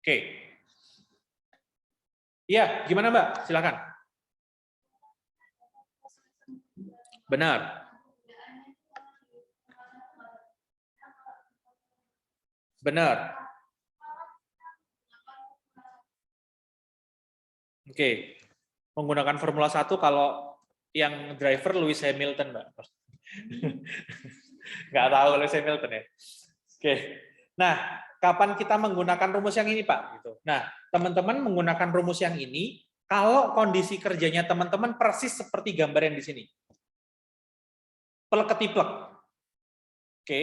Oke. Iya, gimana Mbak? Silakan. Benar. Benar. Oke. Menggunakan Formula 1 kalau yang driver Lewis Hamilton, Mbak. Nggak tahu Lewis Hamilton ya. Oke. Nah, kapan kita menggunakan rumus yang ini, Pak? Gitu. Nah, teman-teman menggunakan rumus yang ini kalau kondisi kerjanya teman-teman persis seperti gambar yang di sini. Plek-ketiplek. Oke.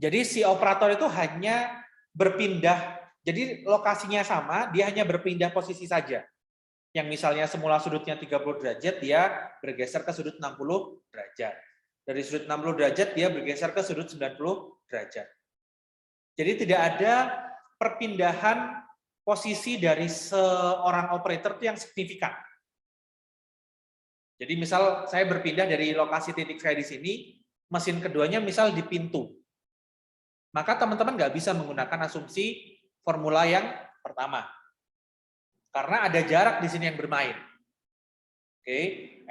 Jadi si operator itu hanya berpindah, jadi lokasinya sama, dia hanya berpindah posisi saja. Yang misalnya semula sudutnya 30 derajat, dia bergeser ke sudut 60 derajat. Dari sudut 60 derajat, dia bergeser ke sudut 90 derajat. Jadi tidak ada perpindahan posisi dari seorang operator yang signifikan. Jadi misal saya berpindah dari lokasi titik saya di sini, mesin keduanya misal di pintu. Maka teman-teman nggak bisa menggunakan asumsi formula yang pertama. Karena ada jarak di sini yang bermain. Oke,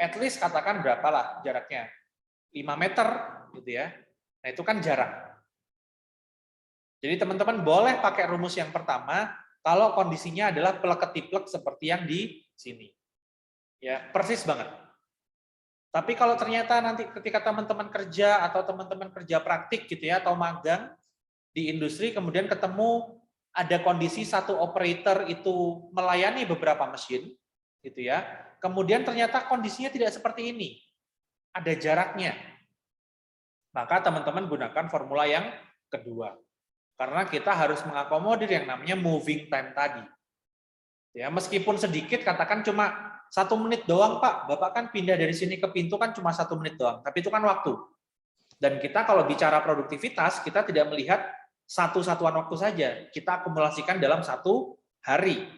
at least katakan berapalah jaraknya? 5 meter gitu ya. Nah, itu kan jarak. Jadi teman-teman boleh pakai rumus yang pertama kalau kondisinya adalah plek-ketiplek seperti yang di sini. Ya, persis banget. Tapi kalau ternyata nanti ketika teman-teman kerja atau teman-teman kerja praktik gitu ya atau magang di industri kemudian ketemu ada kondisi satu operator itu melayani beberapa mesin gitu ya. Kemudian ternyata kondisinya tidak seperti ini. Ada jaraknya. Maka teman-teman gunakan formula yang kedua. Karena kita harus mengakomodir yang namanya moving time tadi. Ya, meskipun sedikit, katakan cuma 1 menit doang, Pak. Bapak kan pindah dari sini ke pintu kan cuma 1 menit doang. Tapi itu kan waktu. Dan kita kalau bicara produktivitas, kita tidak melihat satu satuan waktu saja. Kita akumulasikan dalam 1 hari.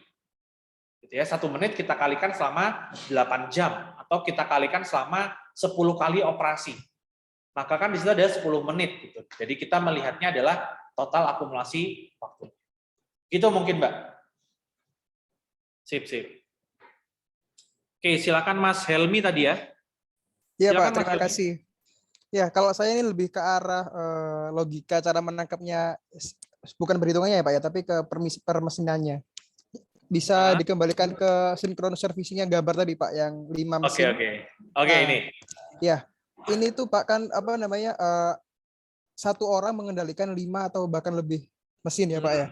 Gitu ya, 1 menit kita kalikan selama 8 jam. Atau kita kalikan selama 10 kali operasi. Maka kan di situ ada 10 menit. Gitu. Jadi kita melihatnya adalah total akumulasi waktu. Itu mungkin, Mbak. Sip. Oke, silakan Mas Helmi tadi ya. Iya Silakan, Pak, terima kasih. Ya, kalau saya ini lebih ke arah logika cara menangkapnya, bukan perhitungannya ya Pak ya, tapi ke permesinannya. Bisa dikembalikan ke sinkron servisinya gambar tadi Pak, yang 5 mesin. Oke, ini. Ya, ini tuh Pak kan apa namanya, satu orang mengendalikan 5 atau bahkan lebih mesin ya Pak ya.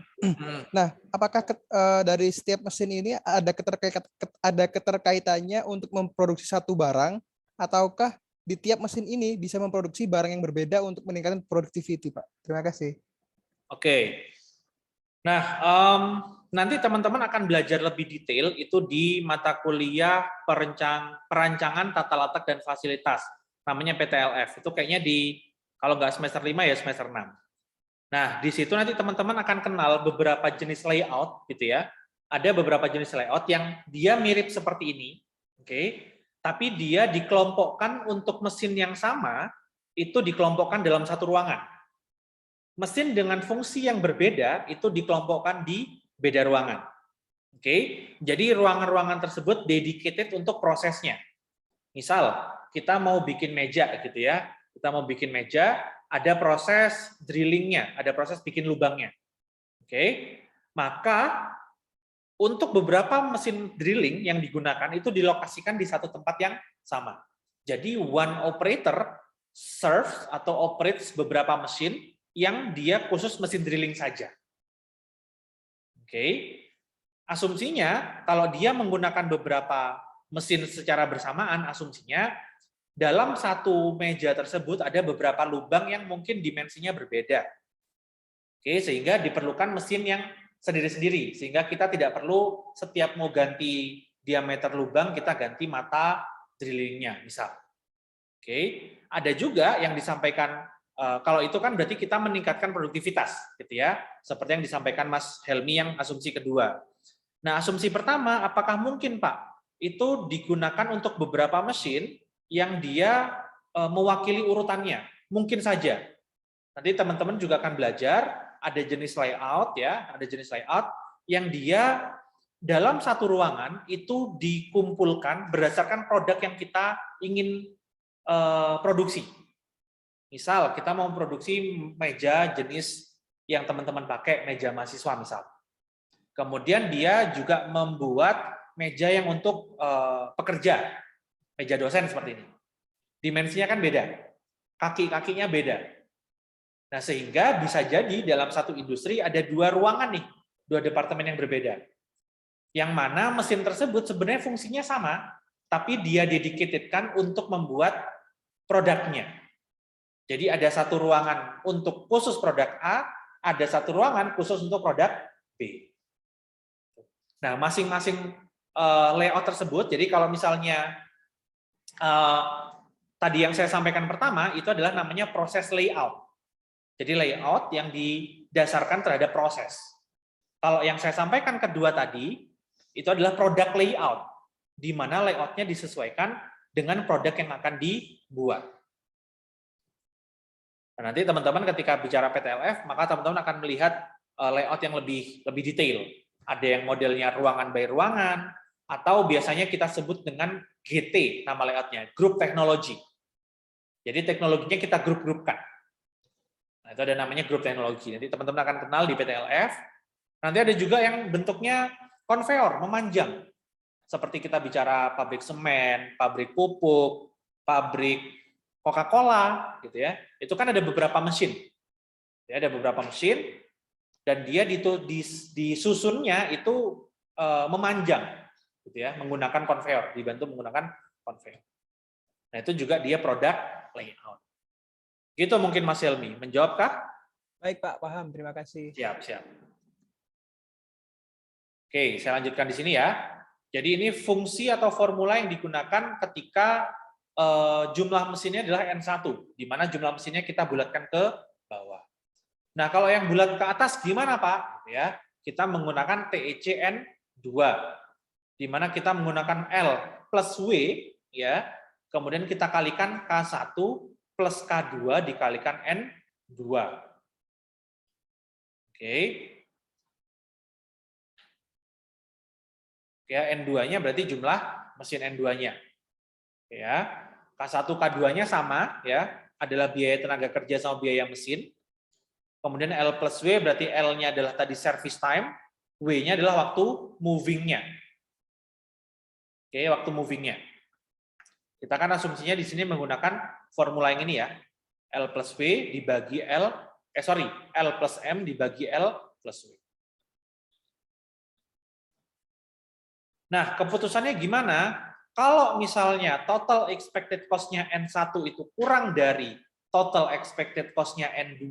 Nah, apakah dari setiap mesin ini ada keterkaitannya untuk memproduksi satu barang, ataukah di tiap mesin ini bisa memproduksi barang yang berbeda untuk meningkatkan productivity, Pak? Terima kasih. Oke. Nah, nanti teman-teman akan belajar lebih detail itu di mata kuliah perancangan tata letak dan fasilitas. Namanya PTLF. Itu kayaknya kalau nggak semester 5 ya semester 6. Nah, di situ nanti teman-teman akan kenal beberapa jenis layout gitu ya. Ada beberapa jenis layout yang dia mirip seperti ini. Oke. Tapi dia dikelompokkan untuk mesin yang sama, itu dikelompokkan dalam satu ruangan. Mesin dengan fungsi yang berbeda itu dikelompokkan di beda ruangan. Oke. Jadi ruangan-ruangan tersebut dedicated untuk prosesnya. Misal, kita mau bikin meja gitu ya. Kita mau bikin meja, ada proses drillingnya, ada proses bikin lubangnya. Oke. Maka untuk beberapa mesin drilling yang digunakan itu dilokasikan di satu tempat yang sama. Jadi one operator serves atau operates beberapa mesin yang dia khusus mesin drilling saja. Oke. Asumsinya kalau dia menggunakan beberapa mesin secara bersamaan, asumsinya dalam satu meja tersebut ada beberapa lubang yang mungkin dimensinya berbeda. Oke, sehingga diperlukan mesin yang sendiri-sendiri, sehingga kita tidak perlu setiap mau ganti diameter lubang, kita ganti mata drillingnya, misal. Oke, ada juga yang disampaikan, kalau itu kan berarti kita meningkatkan produktivitas, gitu ya, seperti yang disampaikan Mas Helmi yang asumsi kedua. Nah, asumsi pertama, apakah mungkin Pak, itu digunakan untuk beberapa mesin yang dia mewakili urutannya? Mungkin saja. Nanti teman-teman juga akan belajar, ada jenis layout ya, ada jenis layout yang dia dalam satu ruangan itu dikumpulkan berdasarkan produk yang kita ingin produksi. Misal kita mau produksi meja jenis yang teman-teman pakai, meja mahasiswa misal. Kemudian dia juga membuat meja yang untuk pekerja, meja dosen seperti ini. Dimensinya kan beda, kaki-kakinya beda. Nah, sehingga bisa jadi dalam satu industri ada dua ruangan nih, dua departemen yang berbeda. Yang mana mesin tersebut sebenarnya fungsinya sama, tapi dia dedicatedkan untuk membuat produknya. Jadi ada satu ruangan untuk khusus produk A, ada satu ruangan khusus untuk produk B. Nah, masing-masing layout tersebut, jadi kalau misalnya tadi yang saya sampaikan pertama, itu adalah namanya proses layout. Jadi layout yang didasarkan terhadap proses. Kalau yang saya sampaikan kedua tadi, itu adalah produk layout, di mana layoutnya disesuaikan dengan produk yang akan dibuat. Nah, nanti teman-teman ketika bicara PTLF, maka teman-teman akan melihat layout yang lebih detail. Ada yang modelnya ruangan by ruangan, atau biasanya kita sebut dengan GT, nama layoutnya, Group Technology. Jadi teknologinya kita grup-grupkan. Nah, itu ada namanya Group Technology. Nanti teman-teman akan kenal di PTLF. Nanti ada juga yang bentuknya konveyor, memanjang. Seperti kita bicara pabrik semen, pabrik pupuk, pabrik Coca-Cola, gitu ya. Itu kan ada beberapa mesin. Ya, ada beberapa mesin, dan dia disusunnya itu memanjang, gitu ya, menggunakan konveyor, dibantu menggunakan konveyor. Nah, itu juga dia produk layout. Gitu mungkin Mas Helmi. Menjawabkah? Baik Pak, paham. Terima kasih. Siap, siap. Oke, saya lanjutkan di sini ya. Jadi ini fungsi atau formula yang digunakan ketika jumlah mesinnya adalah N1, di mana jumlah mesinnya kita bulatkan ke bawah. Nah, kalau yang bulat ke atas gimana, Pak? Ya, kita menggunakan TEC N2, di mana kita menggunakan L plus W, ya, kemudian kita kalikan K1 plus K2 dikalikan N2. Oke. Ya, N2-nya berarti jumlah mesin N2-nya. Ya. K1 K2-nya sama ya, adalah biaya tenaga kerja sama biaya mesin. Kemudian L plus W berarti L-nya adalah tadi service time, W-nya adalah waktu moving-nya. Oke, waktu moving-nya. Kita kan asumsinya di sini menggunakan formula yang ini ya. L plus W dibagi L plus M dibagi L plus W. Nah, keputusannya gimana? Kalau misalnya total expected cost-nya N1 itu kurang dari total expected cost-nya N2,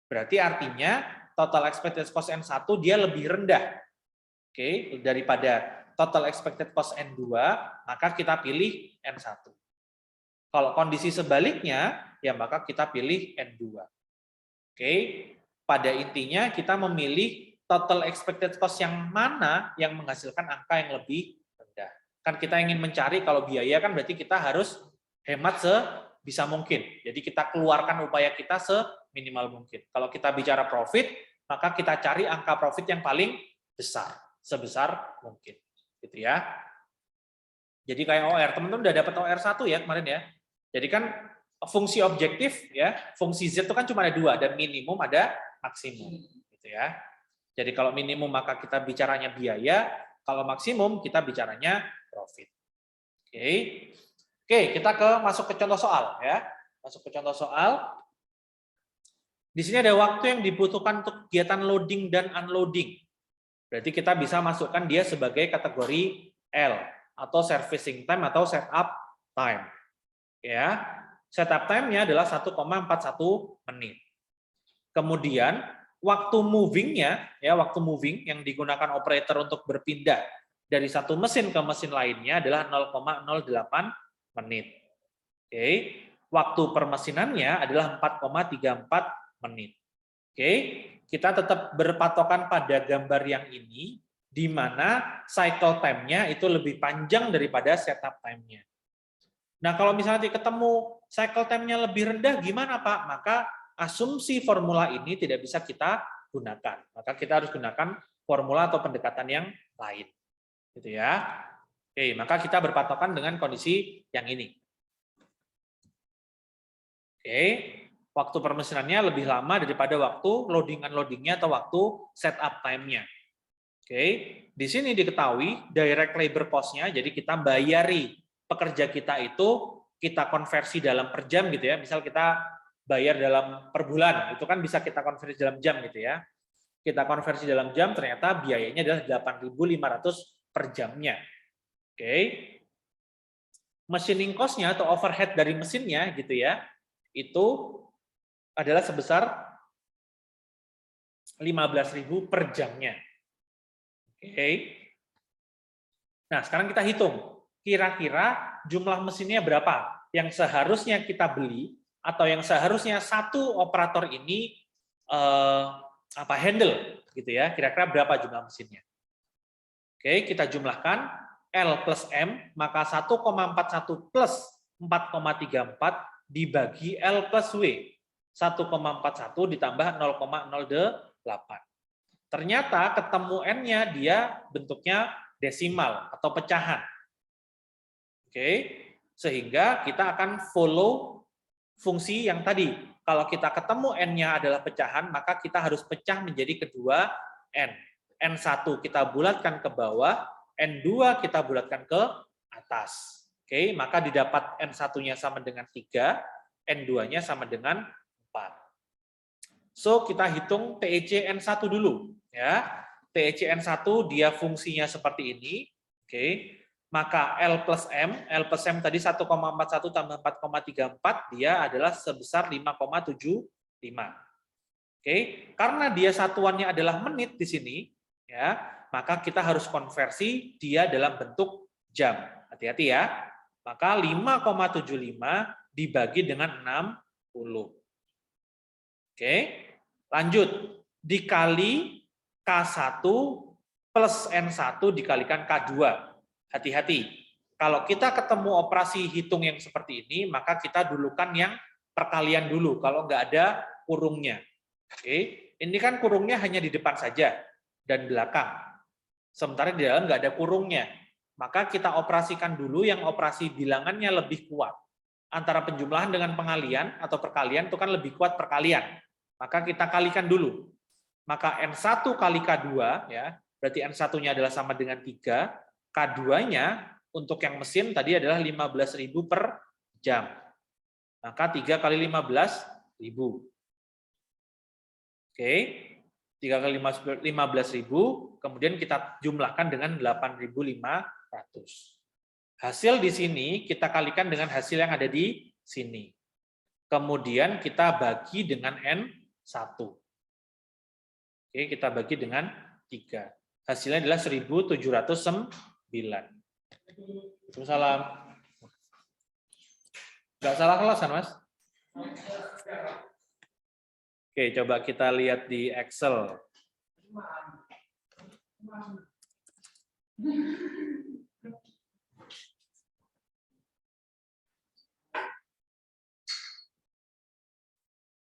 berarti artinya total expected cost N1 dia lebih rendah, oke, daripada total expected cost N2, maka kita pilih N1. Kalau kondisi sebaliknya, ya maka kita pilih N2. Oke, pada intinya kita memilih total expected cost yang mana yang menghasilkan angka yang lebih rendah. Kan kita ingin mencari, kalau biaya kan berarti kita harus hemat sebisa mungkin. Jadi kita keluarkan upaya kita seminimal mungkin. Kalau kita bicara profit, maka kita cari angka profit yang paling besar, sebesar mungkin. Gitu ya. Jadi kayak OR, teman-teman udah dapat OR 1 ya kemarin ya. Jadi kan fungsi objektif ya, fungsi Z itu kan cuma ada dua, ada minimum, ada maksimum. Gitu ya. Jadi kalau minimum maka kita bicaranya biaya, kalau maksimum kita bicaranya profit. Oke. Oke, kita masuk ke contoh soal ya. Masuk ke contoh soal. Di sini ada waktu yang dibutuhkan untuk kegiatan loading dan unloading. Berarti kita bisa masukkan dia sebagai kategori L atau servicing time atau setup time. Ya. Setup time-nya adalah 1,41 menit. Kemudian waktu moving-nya, ya waktu moving yang digunakan operator untuk berpindah dari satu mesin ke mesin lainnya adalah 0,08 menit. Oke, waktu permesinannya adalah 4,34 menit. Oke, kita tetap berpatokan pada gambar yang ini, di mana cycle time-nya itu lebih panjang daripada setup time-nya. Nah, kalau misalnya ketemu cycle time-nya lebih rendah, gimana Pak? Maka asumsi formula ini tidak bisa kita gunakan. Maka kita harus gunakan formula atau pendekatan yang lain. Gitu ya. Oke, maka kita berpatokan dengan kondisi yang ini. Oke, waktu permesinannya lebih lama daripada waktu loading-unloadingnya atau waktu setup time-nya. Oke, di sini diketahui direct labor cost-nya, jadi kita bayari pekerja kita itu, kita konversi dalam per jam gitu ya, misal kita bayar dalam per bulan, itu kan bisa kita konversi dalam jam gitu ya. Kita konversi dalam jam, ternyata biayanya adalah 8.500 per jamnya. Oke, machining cost-nya atau overhead dari mesinnya gitu ya, itu adalah sebesar 15.000 per jamnya. Oke. Nah, sekarang kita hitung. Kira-kira jumlah mesinnya berapa yang seharusnya kita beli atau yang seharusnya satu operator ini handle gitu ya. Kira-kira berapa jumlah mesinnya? Oke, kita jumlahkan L plus M, maka 1,41 plus 4,34 dibagi L plus W. 1,41 ditambah 0,08. Ternyata ketemu N-nya dia bentuknya desimal atau pecahan. Oke, sehingga kita akan follow fungsi yang tadi. Kalau kita ketemu N-nya adalah pecahan, maka kita harus pecah menjadi kedua N. N1 kita bulatkan ke bawah, N2 kita bulatkan ke atas. Oke, maka didapat N1-nya sama dengan 3, N2-nya sama dengan 4. So, kita hitung TEC N1 dulu. Ya, TEC N1 dia fungsinya seperti ini. Oke, maka L plus M tadi 1,41 tambah 4,34, dia adalah sebesar 5,75. Oke, karena dia satuannya adalah menit di sini, ya, maka kita harus konversi dia dalam bentuk jam. Hati-hati ya. Maka 5,75 dibagi dengan 60. Oke, lanjut. Dikali K1 plus N1 dikalikan K2. Hati-hati. Kalau kita ketemu operasi hitung yang seperti ini, maka kita dulukan yang perkalian dulu, kalau nggak ada kurungnya. Oke, ini kan kurungnya hanya di depan saja dan belakang. Sementara di dalam nggak ada kurungnya. Maka kita operasikan dulu yang operasi bilangannya lebih kuat. Antara penjumlahan dengan pengalian atau perkalian itu kan lebih kuat perkalian. Maka kita kalikan dulu. Maka N1 kali K2, ya, berarti N1-nya adalah sama dengan 3, K2-nya untuk yang mesin tadi adalah 15.000 per jam. Maka 3 kali 15.000. Oke, 3 kali 15.000, kemudian kita jumlahkan dengan 8.500. Hasil di sini kita kalikan dengan hasil yang ada di sini. Kemudian kita bagi dengan N1. Oke, kita bagi dengan 3. Hasilnya adalah 1.709. Waalaikumsalam. Nggak salah kelas kan, Mas? Oke, coba kita lihat di Excel.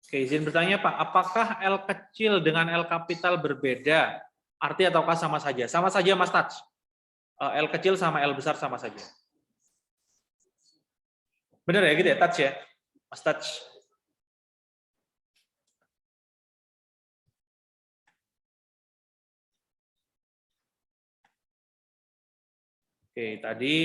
Oke, izin bertanya Pak, apakah L kecil dengan L kapital berbeda? Arti ataukah sama saja? Sama saja Mas Taj. L kecil sama L besar sama saja. Benar ya gitu ya, Taj ya? Mas Taj. Oke, tadi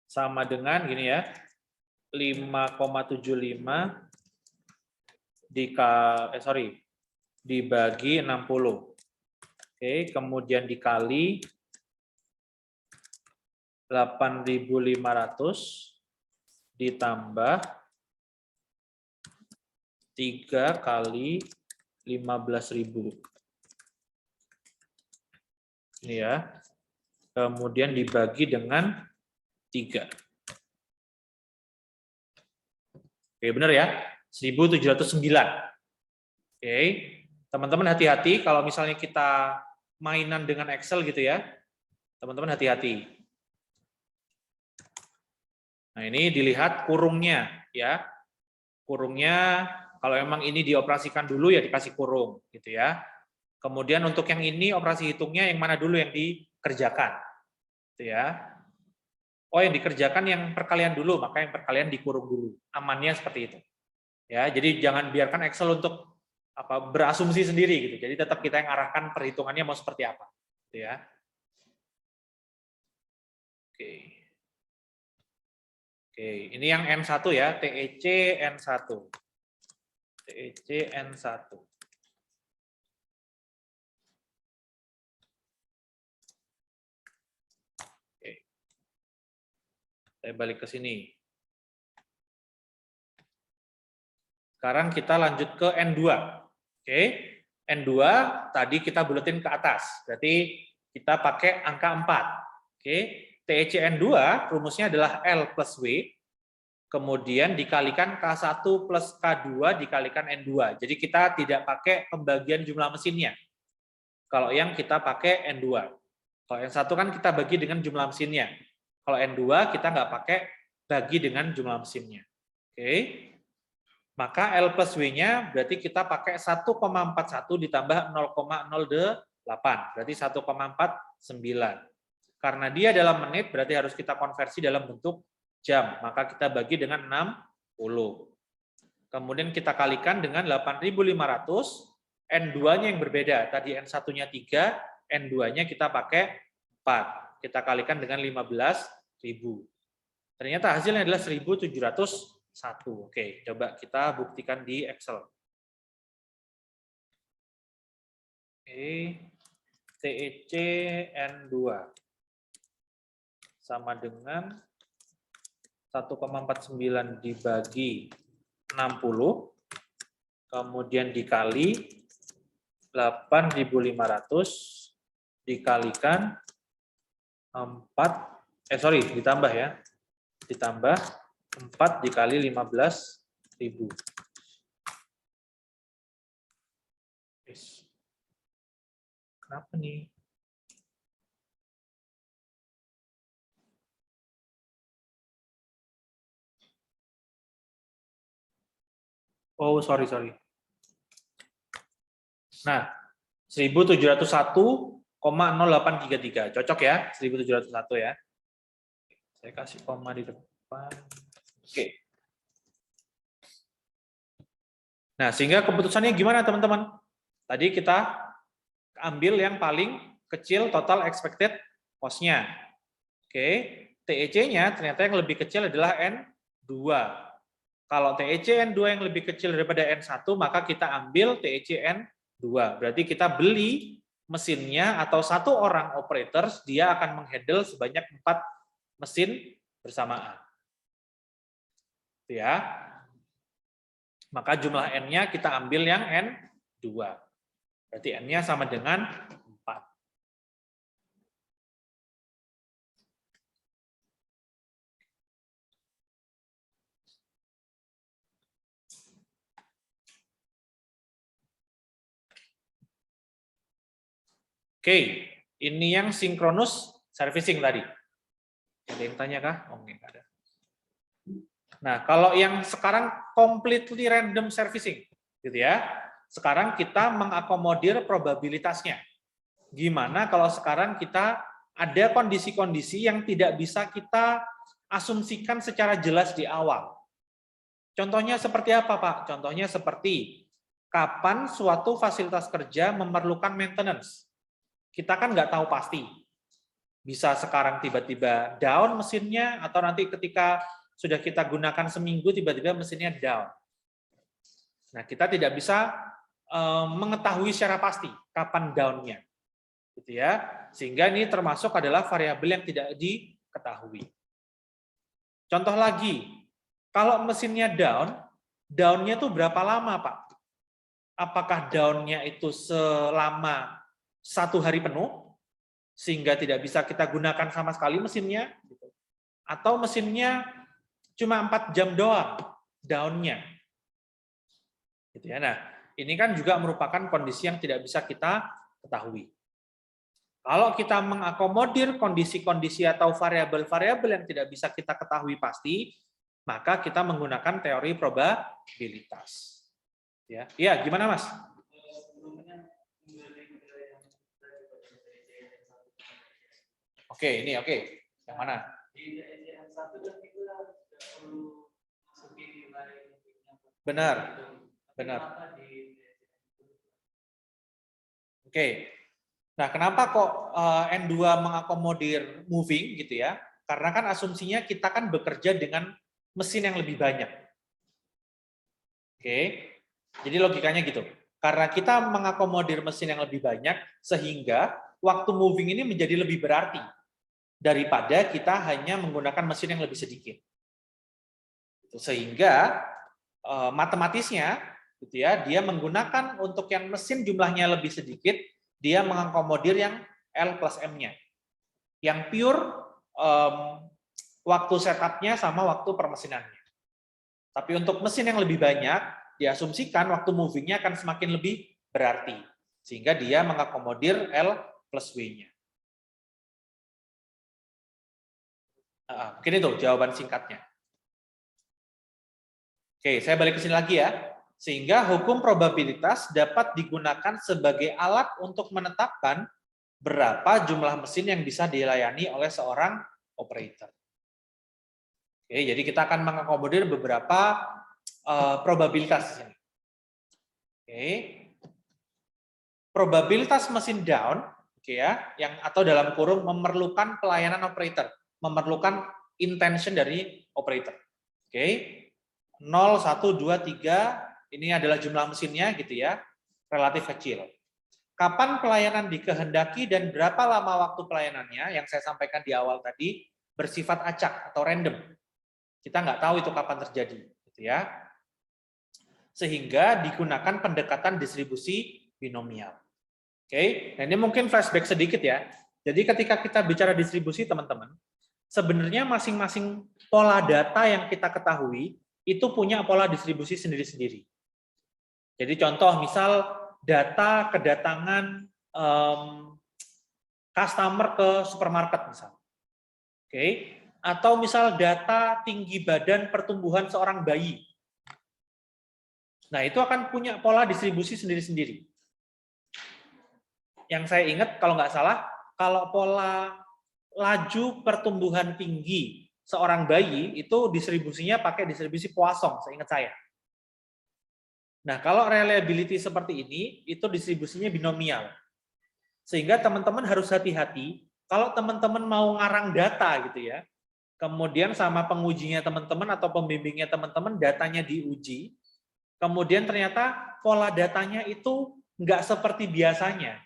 sama dengan gini ya, 5,75 dibagi 60. Oke, kemudian dikali 8.500 ditambah 3 kali 15.000. Ini ya. Kemudian dibagi dengan 3. Oke, benar ya? 1.709. Oke, teman-teman hati-hati kalau misalnya kita mainan dengan Excel gitu ya. Teman-teman hati-hati. Nah, ini dilihat kurungnya ya. Kurungnya kalau emang ini dioperasikan dulu ya dikasih kurung gitu ya. Kemudian untuk yang ini operasi hitungnya yang mana dulu yang dikerjakan gitu ya. Oh, yang dikerjakan yang perkalian dulu, maka yang perkalian dikurung dulu. Amannya seperti itu. Ya, jadi jangan biarkan Excel untuk berasumsi sendiri gitu. Jadi tetap kita yang arahkan perhitungannya mau seperti apa gitu ya. Oke. Oke, ini yang N1 ya, TEC N1. TEC N1. Oke. Saya balik ke sini. Sekarang kita lanjut ke N2. Oke. N2 tadi kita buletin ke atas. Berarti kita pakai angka 4. Oke. TEC N2 rumusnya adalah L plus W, kemudian dikalikan K1 plus K2 dikalikan N2. Jadi kita tidak pakai pembagian jumlah mesinnya. Kalau yang kita pakai N2. Kalau N1 kan kita bagi dengan jumlah mesinnya. Kalau N2 kita nggak pakai bagi dengan jumlah mesinnya. Oke. Maka L plus W-nya berarti kita pakai 1,41 ditambah 0,08. Berarti 1,49. Karena dia dalam menit, berarti harus kita konversi dalam bentuk jam. Maka kita bagi dengan 60. Kemudian kita kalikan dengan 8.500. N2-nya yang berbeda. Tadi N1-nya 3, N2-nya kita pakai 4. Kita kalikan dengan 15.000. Ternyata hasilnya adalah 1.701. Oke, coba kita buktikan di Excel. Oke, TEC N2 sama dengan 1,49 dibagi 60, kemudian dikali 8.500 dikalikan 4, ditambah ya, ditambah 4 dikali 15.000. Kenapa nih? Oh, sorry. Nah, 1.701,0833. Cocok ya, 1.701 ya. Saya kasih koma di depan. Oke. Nah, sehingga keputusannya gimana, teman-teman? Tadi kita ambil yang paling kecil total expected cost-nya. Oke, TEC-nya ternyata yang lebih kecil adalah N2. Kalau TEC N2 yang lebih kecil daripada N1, maka kita ambil TEC N2. Berarti kita beli mesinnya atau satu orang operators, dia akan menghandle sebanyak 4 mesin bersamaan. Ya. Maka jumlah N-nya kita ambil yang N2. Berarti N-nya sama dengan 4. Oke, ini yang sinkronus servicing tadi. Ada yang tanya kah? Oh, enggak ada. Nah, kalau yang sekarang completely random servicing, gitu ya. Sekarang kita mengakomodir probabilitasnya. Gimana kalau sekarang kita ada kondisi-kondisi yang tidak bisa kita asumsikan secara jelas di awal. Contohnya seperti apa, Pak? Contohnya seperti kapan suatu fasilitas kerja memerlukan maintenance. Kita kan nggak tahu pasti. Bisa sekarang tiba-tiba down mesinnya, atau nanti ketika sudah kita gunakan seminggu, tiba-tiba mesinnya down. Nah, kita tidak bisa mengetahui secara pasti kapan down-nya. Gitu ya. Sehingga ini termasuk adalah variabel yang tidak diketahui. Contoh lagi, kalau mesinnya down, down-nya itu berapa lama, Pak? Apakah down-nya itu selama 1 hari penuh, sehingga tidak bisa kita gunakan sama sekali mesinnya, atau mesinnya cuma 4 jam doang down-nya. Gitu ya. Nah, ini kan juga merupakan kondisi yang tidak bisa kita ketahui. Kalau kita mengakomodir kondisi-kondisi atau variabel-variabel yang tidak bisa kita ketahui pasti, maka kita menggunakan teori probabilitas. Ya, iya, gimana Mas? Oke, ini oke. Yang mana? Benar, benar. Oke. Nah, kenapa kok N2 mengakomodir moving gitu ya? Karena kan asumsinya kita kan bekerja dengan mesin yang lebih banyak. Oke. Jadi logikanya gitu. Karena kita mengakomodir mesin yang lebih banyak, sehingga waktu moving ini menjadi lebih berarti daripada kita hanya menggunakan mesin yang lebih sedikit. Sehingga matematisnya gitu ya, dia menggunakan untuk yang mesin jumlahnya lebih sedikit, dia mengakomodir yang L plus M-nya. Yang pure waktu setupnya sama waktu permesinannya. Tapi untuk mesin yang lebih banyak, diasumsikan waktu movingnya akan semakin lebih berarti. Sehingga dia mengakomodir L plus W-nya. Mungkin itu jawaban singkatnya. Oke, saya balik ke sini lagi ya. Sehingga hukum probabilitas dapat digunakan sebagai alat untuk menetapkan berapa jumlah mesin yang bisa dilayani oleh seorang operator. Oke, jadi kita akan mengakomodir beberapa probabilitas di sini. Oke. Probabilitas mesin down, oke ya, yang atau dalam kurung memerlukan pelayanan operator, memerlukan intention dari operator. Oke. 0, 1, 2, 3, ini adalah jumlah mesinnya gitu ya, relatif kecil. Kapan pelayanan dikehendaki dan berapa lama waktu pelayanannya, yang saya sampaikan di awal tadi, bersifat acak atau random. Kita nggak tahu itu kapan terjadi, gitu ya. Sehingga digunakan pendekatan distribusi binomial. Oke, nah ini mungkin flashback sedikit ya. Jadi ketika kita bicara distribusi, teman-teman, sebenarnya masing-masing pola data yang kita ketahui itu punya pola distribusi sendiri-sendiri. Jadi contoh misal data kedatangan customer ke supermarket misal. Oke, atau misal data tinggi badan pertumbuhan seorang bayi. Nah, itu akan punya pola distribusi sendiri-sendiri. Yang saya ingat kalau nggak salah, kalau pola laju pertumbuhan tinggi seorang bayi itu distribusinya pakai distribusi Poisson, seingat saya. Nah, kalau reliability seperti ini, itu distribusinya binomial. Sehingga teman-teman harus hati-hati, kalau teman-teman mau ngarang data gitu ya, kemudian sama pengujinya teman-teman atau pembimbingnya teman-teman, datanya diuji, kemudian ternyata pola datanya itu nggak seperti biasanya.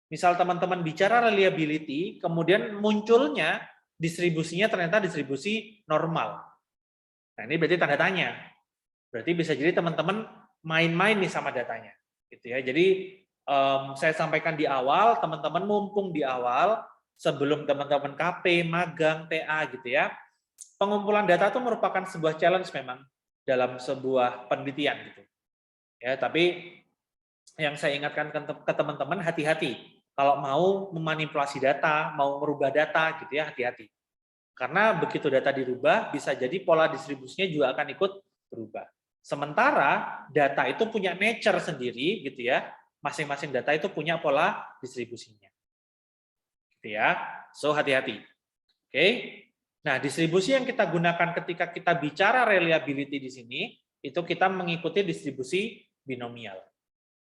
Misal teman-teman bicara reliability, kemudian munculnya distribusinya ternyata distribusi normal. Nah, ini berarti tanda tanya. Berarti bisa jadi teman-teman main-main nih sama datanya. Gitu ya. Jadi saya sampaikan di awal, teman-teman mumpung di awal, sebelum teman-teman KP, magang, TA gitu ya. Pengumpulan data itu merupakan sebuah challenge memang dalam sebuah penelitian gitu. Ya, tapi yang saya ingatkan ke teman-teman, hati-hati. Kalau mau memanipulasi data, mau merubah data gitu ya, hati-hati. Karena begitu data dirubah, bisa jadi pola distribusinya juga akan ikut berubah. Sementara data itu punya nature sendiri gitu ya. Masing-masing data itu punya pola distribusinya. Gitu ya. So hati-hati. Oke. Nah, distribusi yang kita gunakan ketika kita bicara reliability di sini, itu kita mengikuti distribusi binomial.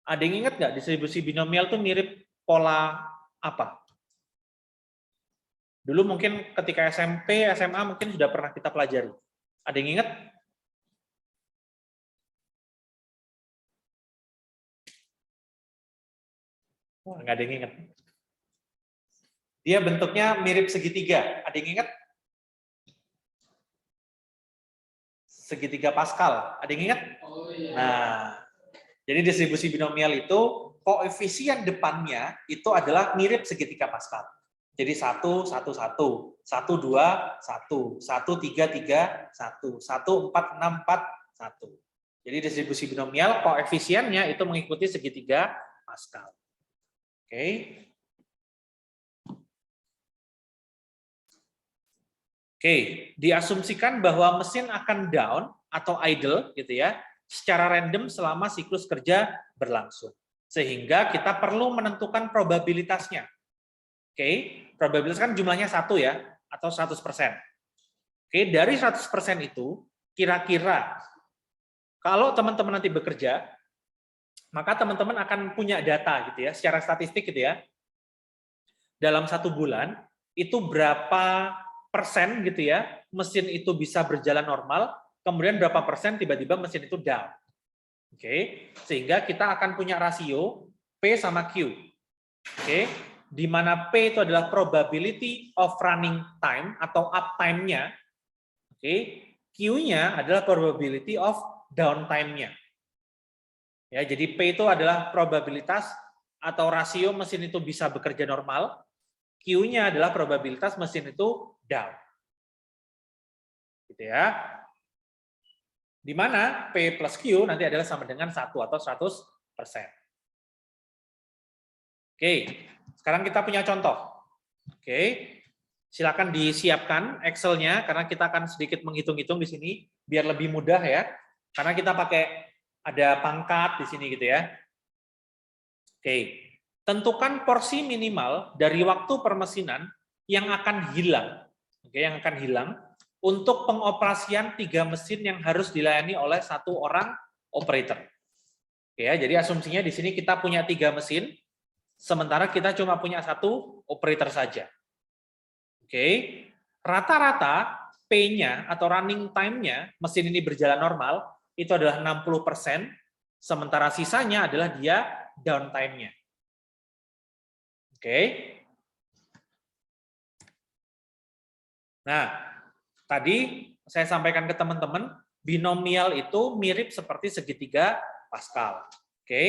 Ada yang ingat nggak distribusi binomial itu mirip pola apa? Dulu mungkin ketika SMP, SMA mungkin sudah pernah kita pelajari. Ada yang ingat? Wah, nggak ada yang ingat. Dia bentuknya mirip segitiga. Ada yang ingat? Segitiga Pascal. Ada yang ingat? Oh, iya. Nah, jadi distribusi binomial itu koefisien depannya itu adalah mirip segitiga Pascal. Jadi 1, 1, 1, 1, 2, 1, 1, 3, 3, 1, 1, 4, 6, 4, 1. Jadi distribusi binomial koefisiennya itu mengikuti segitiga Pascal. Oke. Oke, diasumsikan bahwa mesin akan down atau idle gitu ya, secara random selama siklus kerja berlangsung. Sehingga kita perlu menentukan probabilitasnya. Oke, probabilitas kan jumlahnya 1 ya, atau 100%. Oke, dari 100% itu, kira-kira kalau teman-teman nanti bekerja, maka teman-teman akan punya data gitu ya, secara statistik gitu ya. Dalam 1 bulan, itu berapa persen gitu ya, mesin itu bisa berjalan normal, kemudian berapa persen tiba-tiba mesin itu down. Oke, sehingga kita akan punya rasio P sama Q. Oke, di mana P itu adalah probability of running time atau uptime-nya. Oke, Q-nya adalah probability of downtime-nya. Ya, jadi P itu adalah probabilitas atau rasio mesin itu bisa bekerja normal. Q-nya adalah probabilitas mesin itu down. Gitu ya. Di mana P plus Q nanti adalah sama dengan 1 atau 100%. Oke, sekarang kita punya contoh. Oke, silakan disiapkan Excel-nya karena kita akan sedikit menghitung-hitung di sini biar lebih mudah ya. Karena kita pakai ada pangkat di sini gitu ya. Oke, tentukan porsi minimal dari waktu permesinan yang akan hilang. Oke, yang akan hilang untuk pengoperasian 3 mesin yang harus dilayani oleh 1 orang operator. Oke ya, jadi asumsinya di sini kita punya 3 mesin, sementara kita cuma punya 1 operator saja. Oke, rata-rata P-nya atau running time-nya mesin ini berjalan normal itu adalah 60%, sementara sisanya adalah dia downtime-nya. Oke. Nah, tadi saya sampaikan ke teman-teman, binomial itu mirip seperti segitiga Pascal. Oke,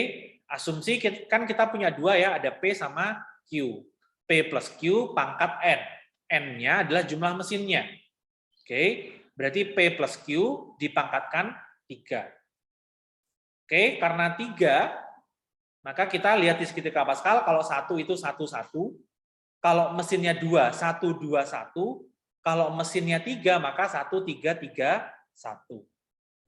asumsi kan kita punya 2 ya, ada P sama Q. P plus Q pangkat N. N-nya adalah jumlah mesinnya. Oke, berarti P plus Q dipangkatkan 3. Oke, karena 3, maka kita lihat di segitiga Pascal, kalau 1 itu 1, 1. Kalau mesinnya 2, 1, 2, 1. Kalau mesinnya 3, maka 1, 3, 3, 1.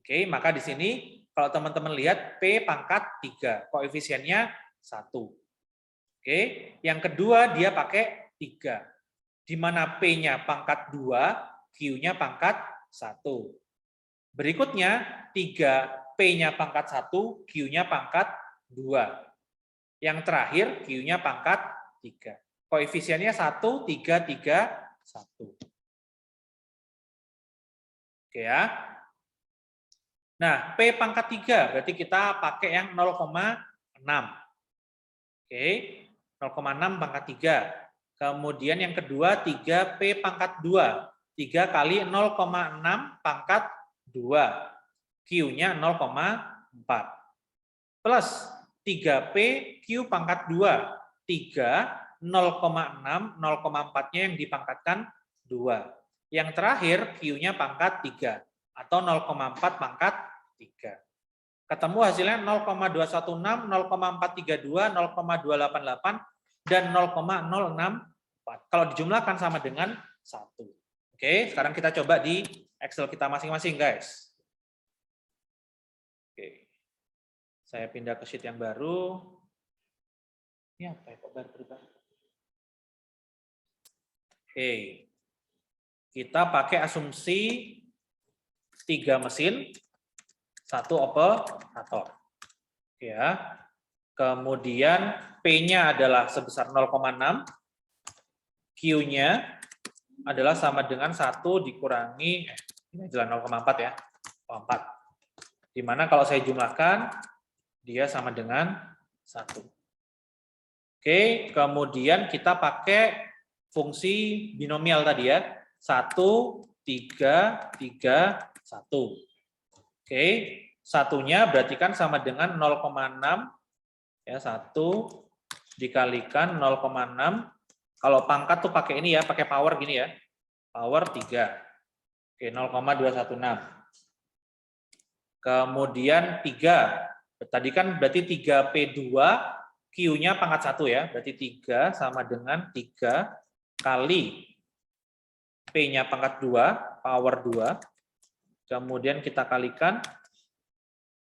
Oke, maka di sini kalau teman-teman lihat P pangkat 3, koefisiennya 1. Oke, yang kedua dia pakai 3. Di mana P-nya pangkat 2, Q-nya pangkat 1. Berikutnya 3, P-nya pangkat 1, Q-nya pangkat 2. Yang terakhir Q-nya pangkat 3. Koefisiennya 1, 3, 3, 1. Oke ya. Nah, P pangkat 3 berarti kita pakai yang 0,6. Oke, 0,6 pangkat 3. Kemudian yang kedua 3P pangkat 2. 3 kali 0,6 pangkat 2. Q-nya 0,4. Plus 3P Q pangkat 2. 3, 0,6, 0,4-nya yang dipangkatkan 2. Yang terakhir Q-nya pangkat 3 atau 0,4 pangkat 3. Ketemu hasilnya 0,216, 0,432, 0,288, dan 0,064. Kalau dijumlahkan sama dengan 1. Oke, sekarang kita coba di Excel kita masing-masing, guys. Oke. Saya pindah ke sheet yang baru. Ini apa ya, kok baru berubah? Oke. Kita pakai asumsi 3 mesin, 1 operator. Ya. Kemudian P-nya adalah sebesar 0,6. Q-nya adalah sama dengan 1 dikurangi ini jelas 0,4 ya. 0,4. Di mana kalau saya jumlahkan dia sama dengan 1. Oke, kemudian kita pakai fungsi binomial tadi ya. 1, 3, 3, 1. Oke, satunya berarti kan sama dengan 0,6 ya, 1 dikalikan 0,6. Kalau pangkat tuh pakai ini ya, pakai power gini ya. Power 3. Oke, 0,216. Kemudian 3. Tadi kan berarti 3P2, Q-nya pangkat 1 ya. Berarti 3 sama dengan 3 kali P-nya pangkat 2, power 2. Kemudian kita kalikan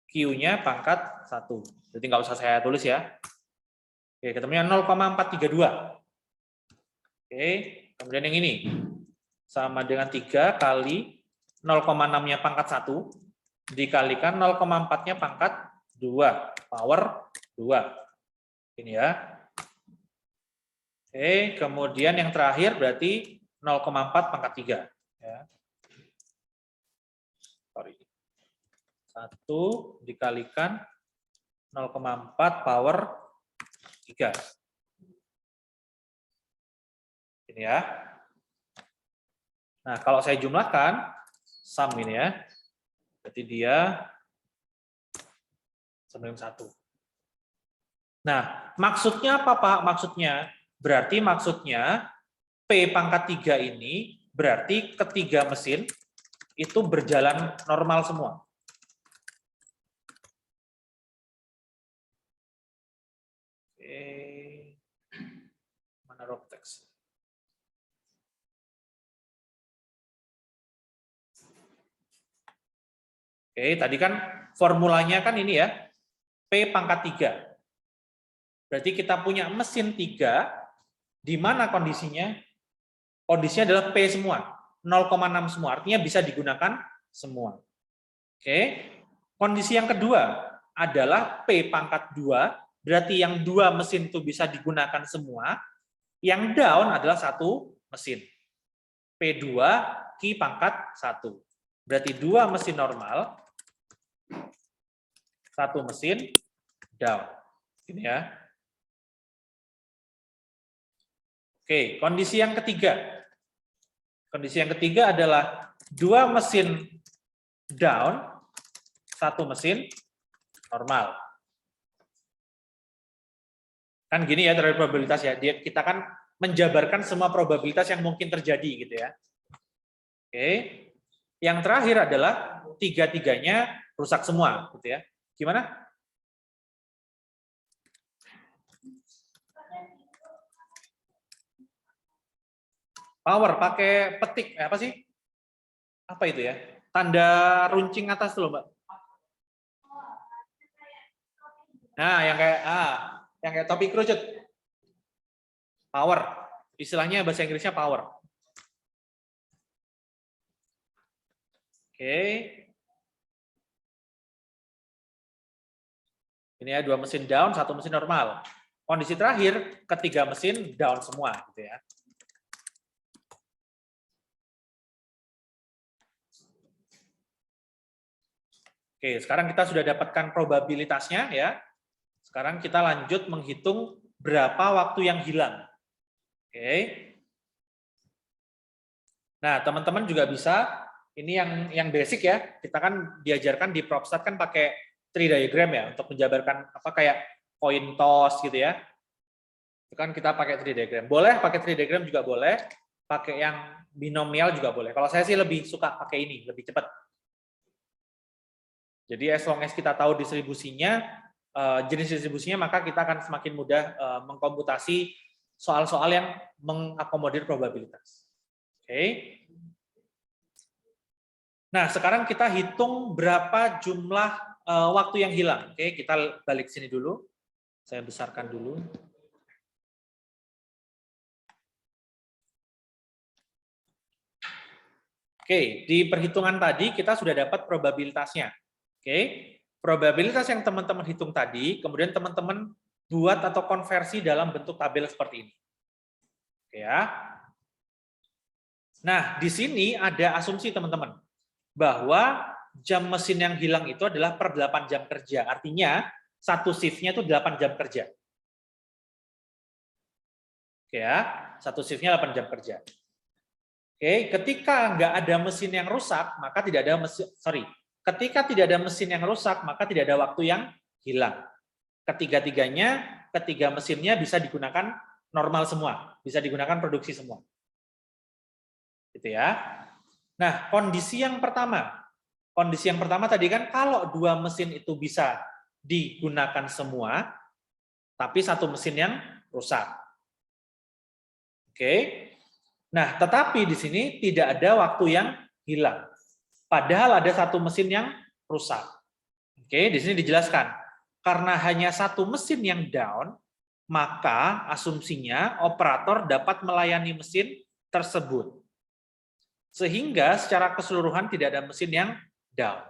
Q-nya pangkat 1. Jadi nggak usah saya tulis ya. Oke, ketemunya 0,432. Oke, kemudian yang ini sama dengan 3 kali 0,6-nya pangkat 1 dikalikan 0,4-nya pangkat 2, power 2. Ini ya. Oke, kemudian yang terakhir berarti 0,4 pangkat 3. Ya. Sorry. 1 dikalikan 0,4 power 3. Ini ya. Nah, kalau saya jumlahkan, sum ini ya, berarti dia sama dengan 1. Nah, maksudnya apa Pak? Maksudnya, berarti maksudnya P pangkat 3 ini berarti ketiga mesin itu berjalan normal semua. Oke. Mana row text? Oke, tadi kan formulanya kan ini ya, P pangkat 3. Berarti kita punya mesin 3, di mana kondisinya? Kondisinya adalah P semua, 0,6 semua, artinya bisa digunakan semua. Oke, kondisi yang kedua adalah P pangkat 2, berarti yang 2 mesin itu bisa digunakan semua, yang down adalah 1 mesin. P2, Q pangkat 1. Berarti 2 mesin normal, 1 mesin down. Ini ya. Oke, kondisi yang ketiga. Kondisi yang ketiga adalah 2 mesin down, 1 mesin normal. Kan gini ya terhadap probabilitas ya. Kita kan menjabarkan semua probabilitas yang mungkin terjadi gitu ya. Oke. Yang terakhir adalah tiga-tiganya rusak semua gitu ya. Gimana? Power pakai petik apa sih? Apa itu ya? Tanda runcing atas tuh, Mbak. Nah, yang kayak topi kerucut. Power. Istilahnya bahasa Inggrisnya power. Oke. Ini ya 2 mesin down, 1 mesin normal. Kondisi terakhir ketiga mesin down semua gitu ya. Oke, sekarang kita sudah dapatkan probabilitasnya ya. Sekarang kita lanjut menghitung berapa waktu yang hilang. Oke. Nah, teman-teman juga bisa, ini yang basic ya. Kita kan diajarkan di PropStat kan pakai tree diagram ya untuk menjabarkan apa kayak coin toss gitu ya. Itu kan kita pakai tree diagram. Boleh pakai tree diagram juga boleh, pakai yang binomial juga boleh. Kalau saya sih lebih suka pakai ini, lebih cepat. Jadi as long as kita tahu distribusinya, jenis distribusinya, maka kita akan semakin mudah mengkomputasi soal-soal yang mengakomodir probabilitas. Oke. Nah, sekarang kita hitung berapa jumlah waktu yang hilang. Oke, kita balik sini dulu. Saya besarkan dulu. Oke, di perhitungan tadi kita sudah dapat probabilitasnya. Oke, probabilitas yang teman-teman hitung tadi, kemudian teman-teman buat atau konversi dalam bentuk tabel seperti ini. Oke ya. Nah, di sini ada asumsi teman-teman, bahwa jam mesin yang hilang itu adalah per 8 jam kerja. Artinya, satu shift-nya itu 8 jam kerja. Oke ya, satu shift-nya 8 jam kerja. Oke, ketika nggak ada mesin yang rusak, maka tidak ada mesin, ketika tidak ada mesin yang rusak, maka tidak ada waktu yang hilang. Ketiga mesinnya bisa digunakan normal semua, bisa digunakan produksi semua. Gitu ya. Nah, kondisi yang pertama tadi kan kalau 2 mesin itu bisa digunakan semua, tapi 1 mesin yang rusak. Oke. Nah, tetapi di sini tidak ada waktu yang hilang. Padahal ada satu mesin yang rusak. Oke, di sini dijelaskan. Karena hanya satu mesin yang down, maka asumsinya operator dapat melayani mesin tersebut. Sehingga secara keseluruhan tidak ada mesin yang down.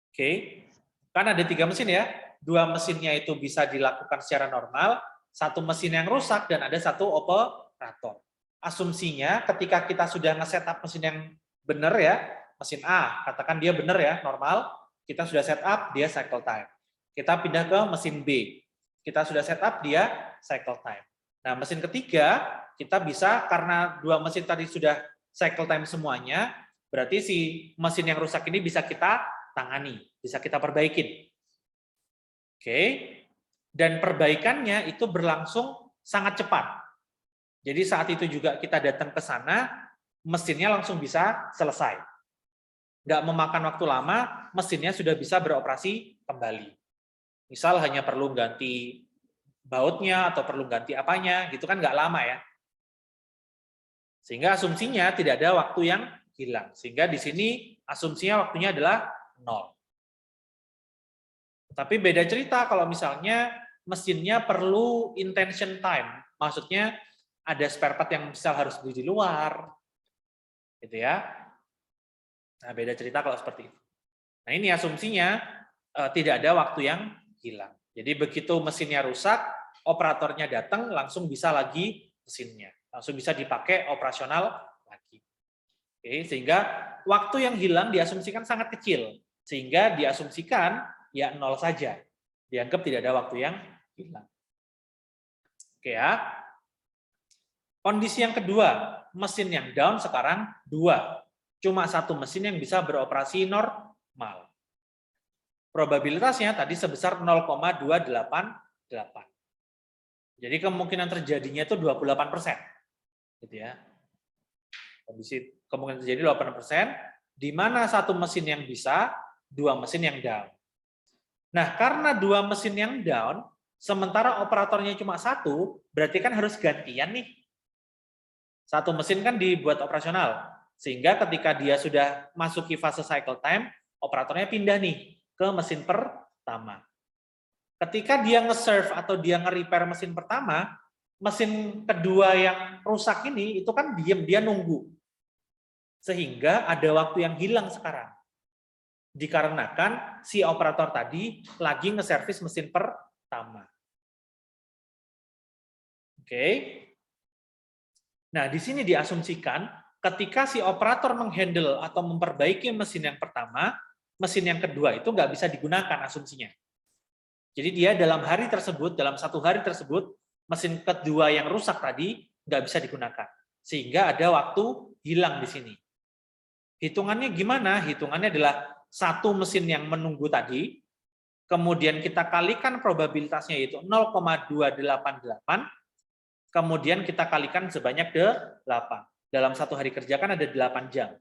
Oke, kan ada 3 mesin ya. 2 mesinnya itu bisa dilakukan secara normal, 1 mesin yang rusak, dan ada 1 operator. Asumsinya ketika kita sudah nge-setup mesin yang benar ya, mesin A, katakan dia benar ya, normal, kita sudah setup, dia cycle time. Kita pindah ke mesin B, kita sudah setup, dia cycle time. Nah, mesin ketiga, kita bisa, karena 2 mesin tadi sudah cycle time semuanya, berarti si mesin yang rusak ini bisa kita tangani, bisa kita perbaikin. Oke, dan perbaikannya itu berlangsung sangat cepat. Jadi saat itu juga kita datang ke sana, mesinnya langsung bisa selesai. Nggak memakan waktu lama, mesinnya sudah bisa beroperasi kembali. Misal hanya perlu ganti bautnya atau perlu ganti apanya, gitu kan nggak lama ya. Sehingga asumsinya tidak ada waktu yang hilang. Sehingga di sini asumsinya waktunya adalah 0. Tapi beda cerita kalau misalnya mesinnya perlu intention time, maksudnya ada spare part yang misal harus beli di luar, gitu ya. Nah, beda cerita kalau seperti itu. Nah, ini asumsinya tidak ada waktu yang hilang. Jadi begitu mesinnya rusak, operatornya datang, langsung bisa lagi mesinnya, langsung bisa dipakai operasional lagi. Oke, sehingga waktu yang hilang diasumsikan sangat kecil, sehingga diasumsikan ya 0 saja. Dianggap tidak ada waktu yang hilang. Oke ya. Kondisi yang kedua, mesin yang down sekarang 2. Cuma 1 mesin yang bisa beroperasi normal. Probabilitasnya tadi sebesar 0,288. Jadi kemungkinan terjadinya itu 28%. Gitu ya. Kondisi kemungkinan terjadi 28%, di mana 1 mesin yang bisa, 2 mesin yang down. Nah, karena 2 mesin yang down, sementara operatornya cuma 1, berarti kan harus gantian nih. 1 mesin kan dibuat operasional, sehingga ketika dia sudah masuki fase cycle time, operatornya pindah nih ke mesin pertama. Ketika dia nge-serve atau dia nge-repair mesin pertama, mesin kedua yang rusak ini itu kan diem, dia nunggu. Sehingga ada waktu yang hilang sekarang. Dikarenakan si operator tadi lagi nge-servis mesin pertama. Oke. Nah, di sini diasumsikan ketika si operator menghandle atau memperbaiki mesin yang pertama, mesin yang kedua itu nggak bisa digunakan asumsinya. Jadi dia dalam hari tersebut, dalam 1 hari tersebut, mesin kedua yang rusak tadi nggak bisa digunakan. Sehingga ada waktu hilang di sini. Hitungannya gimana? Hitungannya adalah 1 mesin yang menunggu tadi, kemudian kita kalikan probabilitasnya yaitu 0,288, kemudian kita kalikan sebanyak 8. Dalam 1 hari kerja kan ada 8 jam.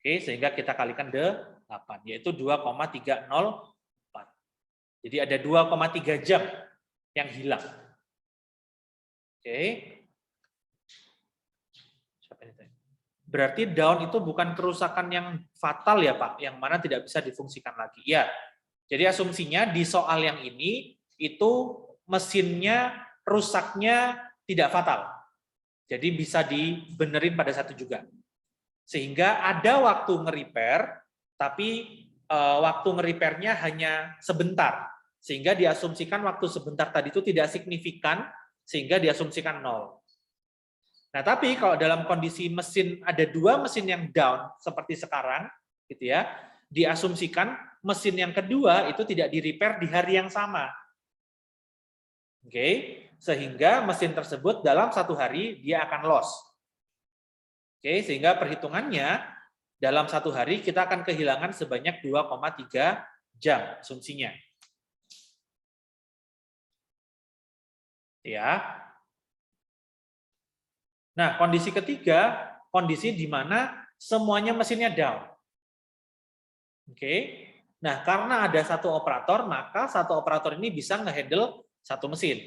Oke, sehingga kita kalikan 8, yaitu 2,304. Jadi ada 2,3 jam yang hilang. Oke. Berarti down itu bukan kerusakan yang fatal ya Pak, yang mana tidak bisa difungsikan lagi. Ya, jadi asumsinya di soal yang ini, itu mesinnya rusaknya tidak fatal. Jadi bisa dibenerin pada satu juga. Sehingga ada waktu nge-repair, tapi waktu nge-repairnya hanya sebentar. Sehingga diasumsikan waktu sebentar tadi itu tidak signifikan, sehingga diasumsikan 0. Nah, tapi kalau dalam kondisi mesin ada 2 mesin yang down seperti sekarang, gitu ya, diasumsikan mesin yang kedua itu tidak di-repair di hari yang sama. Oke, sehingga mesin tersebut dalam 1 hari dia akan loss. Oke, sehingga perhitungannya dalam 1 hari kita akan kehilangan sebanyak 2,3 jam asumsinya. Ya. Nah, kondisi ketiga, kondisi di mana semuanya mesinnya down. Oke. Nah, karena ada 1 operator, maka 1 operator ini bisa nge-handle 1 mesin.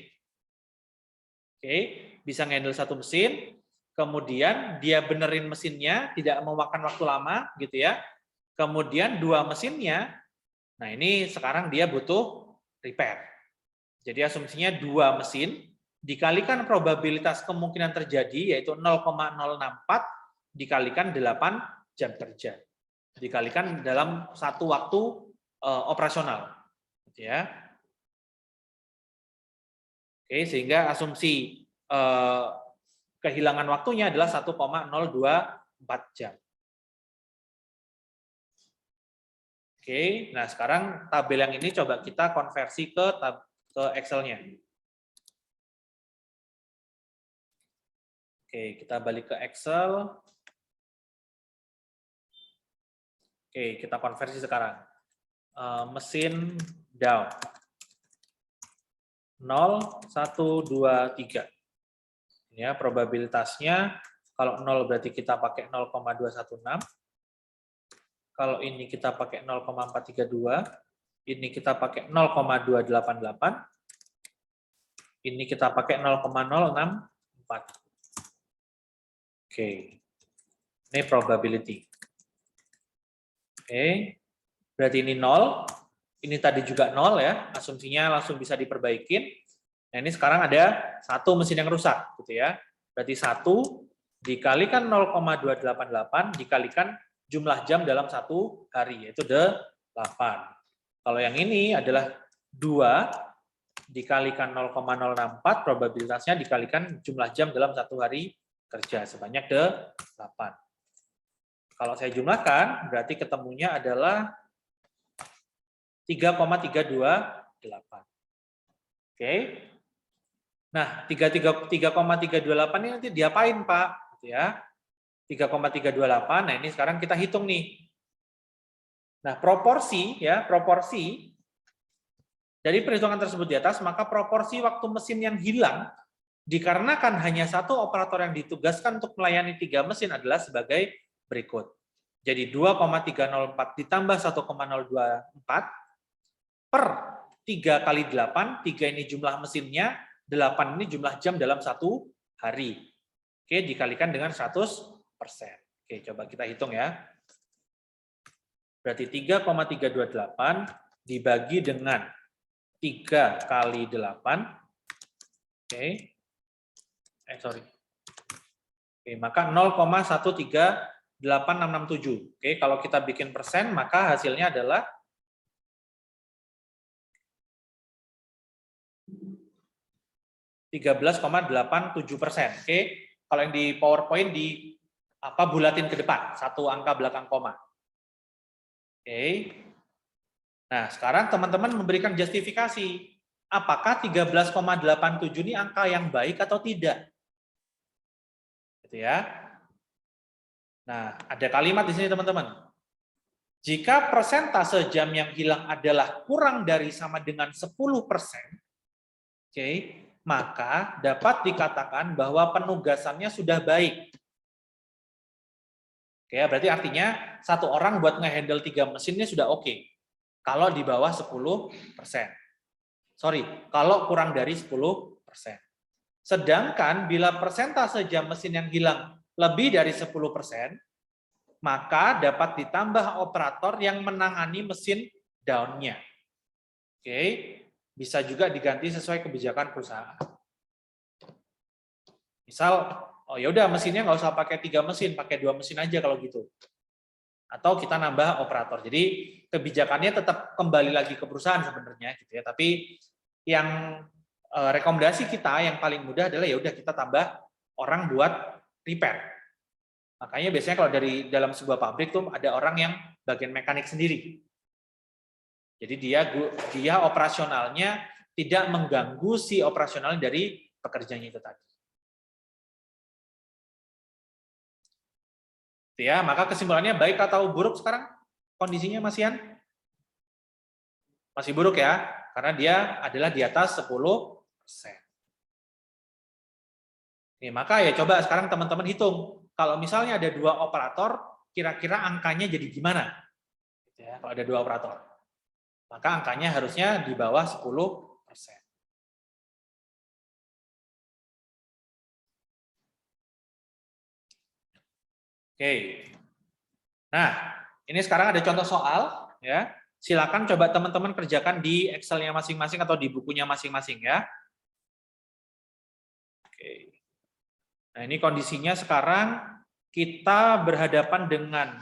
Oke, bisa ngehandle satu mesin, kemudian dia benerin mesinnya, tidak memakan waktu lama, gitu ya. Kemudian dua mesinnya, nah ini sekarang dia butuh repair. Jadi asumsinya dua mesin dikalikan probabilitas kemungkinan terjadi yaitu 0,064 dikalikan 8 jam kerja. Dikalikan dalam satu waktu operasional. Gitu ya. Oke, sehingga asumsi kehilangan waktunya adalah 1,024 jam. Oke, nah sekarang tabel yang ini coba kita konversi ke Excel-nya. Oke, kita balik ke Excel. Oke, kita konversi sekarang. Mesin down. 0, 1, 2, 3. Ya, probabilitasnya kalau 0 berarti kita pakai 0,216. Kalau ini kita pakai 0,432. Ini kita pakai 0,288. Ini kita pakai 0,064. Oke. Ini probability. Oke. Berarti ini 0. Ini tadi juga 0 ya, asumsinya langsung bisa diperbaikin. Nah ini sekarang ada satu mesin yang rusak, gitu ya. Berarti 1 dikalikan 0,288 dikalikan jumlah jam dalam satu hari, yaitu 8. Kalau yang ini adalah 2 dikalikan 0,064, probabilitasnya dikalikan jumlah jam dalam satu hari kerja, sebanyak 8. Kalau saya jumlahkan, berarti ketemunya adalah 3,328. Oke. Nah, 3,328 ini nanti diapain, Pak? Gitu ya. 3,328. Nah, ini sekarang kita hitung nih. Nah, proporsi dari perhitungan tersebut di atas, maka proporsi waktu mesin yang hilang dikarenakan hanya satu operator yang ditugaskan untuk melayani 3 mesin adalah sebagai berikut. Jadi 2,304 ditambah 1,024 per 3 kali 8, 3 ini jumlah mesinnya, 8 ini jumlah jam dalam satu hari. Oke, dikalikan dengan 100%. Oke, coba kita hitung ya. Berarti 3,328 dibagi dengan 3 kali 8. Oke. Oke, maka 0,138667. Oke, kalau kita bikin persen, maka hasilnya adalah 13,87%. Oke, kalau yang di PowerPoint bulatin ke depan, satu angka belakang koma. Oke. Nah, sekarang teman-teman memberikan justifikasi. Apakah 13,87 ini angka yang baik atau tidak? Gitu ya. Nah, ada kalimat di sini teman-teman. Jika persentase jam yang hilang adalah kurang dari sama dengan 10%, oke, maka dapat dikatakan bahwa penugasannya sudah baik. Oke, berarti artinya satu orang buat ngehandle 3 mesinnya sudah oke. Kalau di bawah 10%. Sorry, kalau kurang dari 10%. Sedangkan bila persentase jam mesin yang hilang lebih dari 10%, maka dapat ditambah operator yang menangani mesin down-nya. Oke, bisa juga diganti sesuai kebijakan perusahaan. Misal, oh ya udah mesinnya nggak usah pakai 3 mesin, pakai 2 mesin aja kalau gitu. Atau kita nambah operator. Jadi kebijakannya tetap kembali lagi ke perusahaan sebenarnya gitu ya. Tapi yang rekomendasi kita yang paling mudah adalah ya udah kita tambah orang buat repair. Makanya biasanya kalau dari dalam sebuah pabrik tuh ada orang yang bagian mekanik sendiri. Jadi dia operasionalnya tidak mengganggu si operasional dari pekerjanya itu tadi. Ya, maka kesimpulannya baik atau buruk sekarang kondisinya Mas Ian? Masih buruk ya, karena dia adalah di atas 10%. Nih, maka ya coba sekarang teman-teman hitung. Kalau misalnya ada 2 operator, kira-kira angkanya jadi gimana? Ya, kalau ada 2 operator. Maka angkanya harusnya di bawah 10%. Oke. Nah, ini sekarang ada contoh soal, ya. Silakan coba teman-teman kerjakan di Excel-nya masing-masing atau di bukunya masing-masing, ya. Oke. Nah, ini kondisinya sekarang kita berhadapan dengan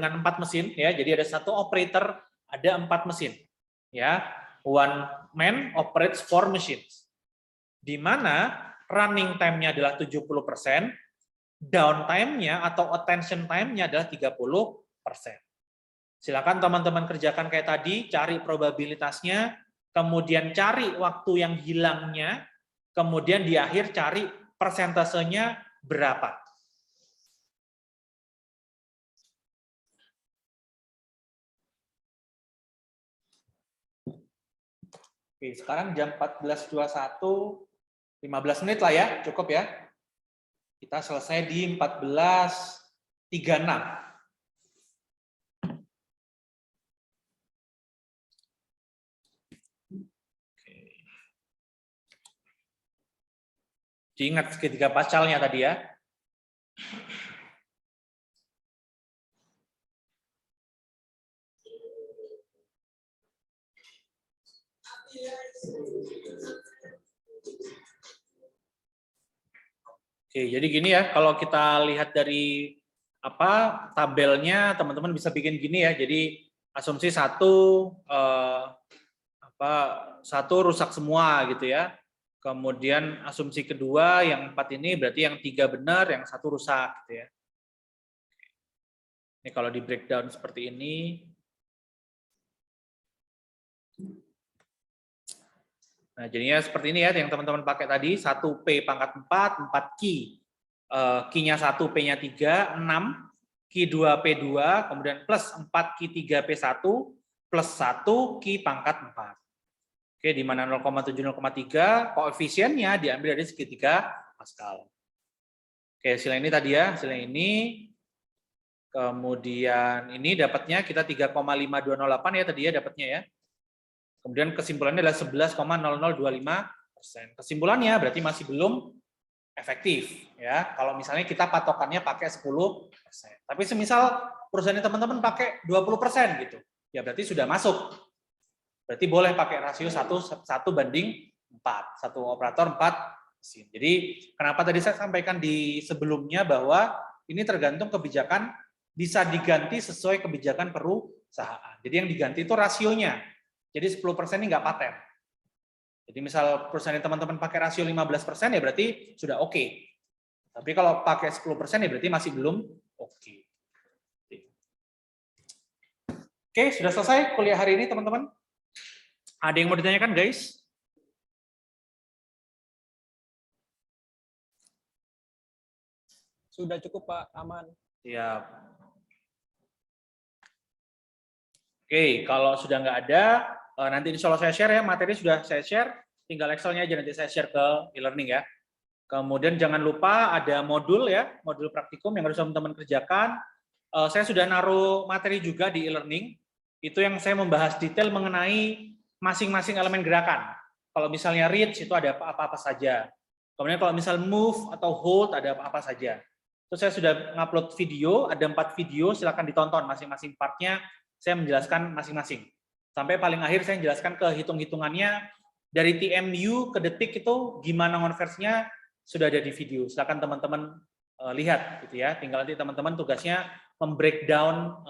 empat mesin, ya. Jadi ada satu operator, ada 4 mesin, ya. One man operates 4 machines. Di mana running time-nya adalah 70%, downtime-nya atau attention time-nya adalah 30%. Silakan teman-teman kerjakan kayak tadi, cari probabilitasnya, kemudian cari waktu yang hilangnya, kemudian di akhir cari persentasenya berapa. Oke, sekarang jam 14.21, 15 menit lah ya, cukup ya. Kita selesai di 14.36. Diingat segitiga Pascalnya tadi ya. Oke, jadi gini ya, kalau kita lihat dari tabelnya, teman-teman bisa bikin gini ya. Jadi asumsi satu rusak semua gitu ya. Kemudian asumsi kedua yang 4 ini berarti yang 3 benar, yang 1 rusak gitu ya. Ini kalau di breakdown seperti ini. Nah, jadinya seperti ini ya yang teman-teman pakai tadi, 1P pangkat 4, 4 key. Key-nya 1, P-nya 3, 6, key 2, P2, kemudian plus 4 key 3, P1, plus 1 key pangkat 4. Oke, di mana 0,7, 0,3, koefisiennya diambil dari segitiga Pascal. Oke, hasilnya ini tadi ya, hasilnya ini. Kemudian ini dapatnya kita 3,5208 ya tadi ya dapatnya ya. Kemudian kesimpulannya adalah 11,0025%. Kesimpulannya berarti masih belum efektif ya. Kalau misalnya kita patokannya pakai 10%. Tapi semisal perusahaan teman-teman pakai 20% gitu. Ya berarti sudah masuk. Berarti boleh pakai rasio 1 banding 4. Satu operator 4 mesin. Jadi kenapa tadi saya sampaikan di sebelumnya bahwa ini tergantung kebijakan bisa diganti sesuai kebijakan perusahaan. Jadi yang diganti itu rasionya. Jadi 10% ini nggak paten. Jadi misal perusahaan teman-teman pakai rasio 15% ya berarti sudah oke. Tapi kalau pakai 10% ya berarti masih belum oke. Oke, sudah selesai kuliah hari ini teman-teman. Ada yang mau ditanyakan guys? Sudah cukup Pak, aman. Siap. Oke, kalau sudah nggak ada, nanti insya Allah saya share ya, materi sudah saya share, tinggal Excel-nya aja nanti saya share ke e-learning ya. Kemudian jangan lupa ada modul ya, modul praktikum yang harus teman-teman kerjakan. Saya sudah naruh materi juga di e-learning, itu yang saya membahas detail mengenai masing-masing elemen gerakan. Kalau misalnya reach itu ada apa-apa saja. Kemudian kalau misal move atau hold ada apa-apa saja. Terus saya sudah ngupload video, ada 4 video, silakan ditonton masing-masing partnya, saya menjelaskan masing-masing. Sampai paling akhir saya menjelaskan ke hitung-hitungannya, dari TMU ke detik itu gimana konversinya sudah ada di video. Silakan teman-teman lihat gitu ya. Tinggal nanti teman-teman tugasnya membreakdown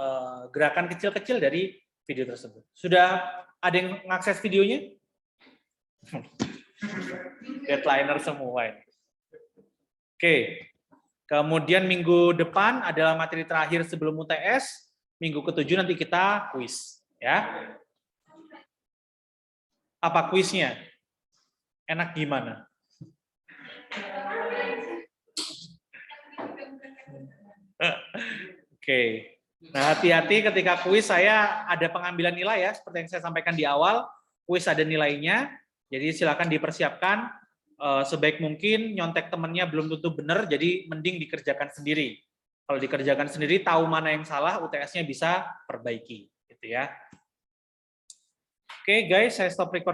gerakan kecil-kecil dari video tersebut. Sudah ada yang mengakses videonya? Deadliner semua ini. Oke. Kemudian minggu depan adalah materi terakhir sebelum UTS. Minggu ke-7 nanti kita kuis, ya. Apa kuisnya? Enak gimana? Oke. Nah, hati-hati ketika kuis saya ada pengambilan nilai ya, seperti yang saya sampaikan di awal, kuis ada nilainya. Jadi silakan dipersiapkan sebaik mungkin, nyontek temennya belum tentu benar, jadi mending dikerjakan sendiri. Kalau dikerjakan sendiri tahu mana yang salah, UTS-nya bisa perbaiki gitu ya. Oke guys, saya stop record.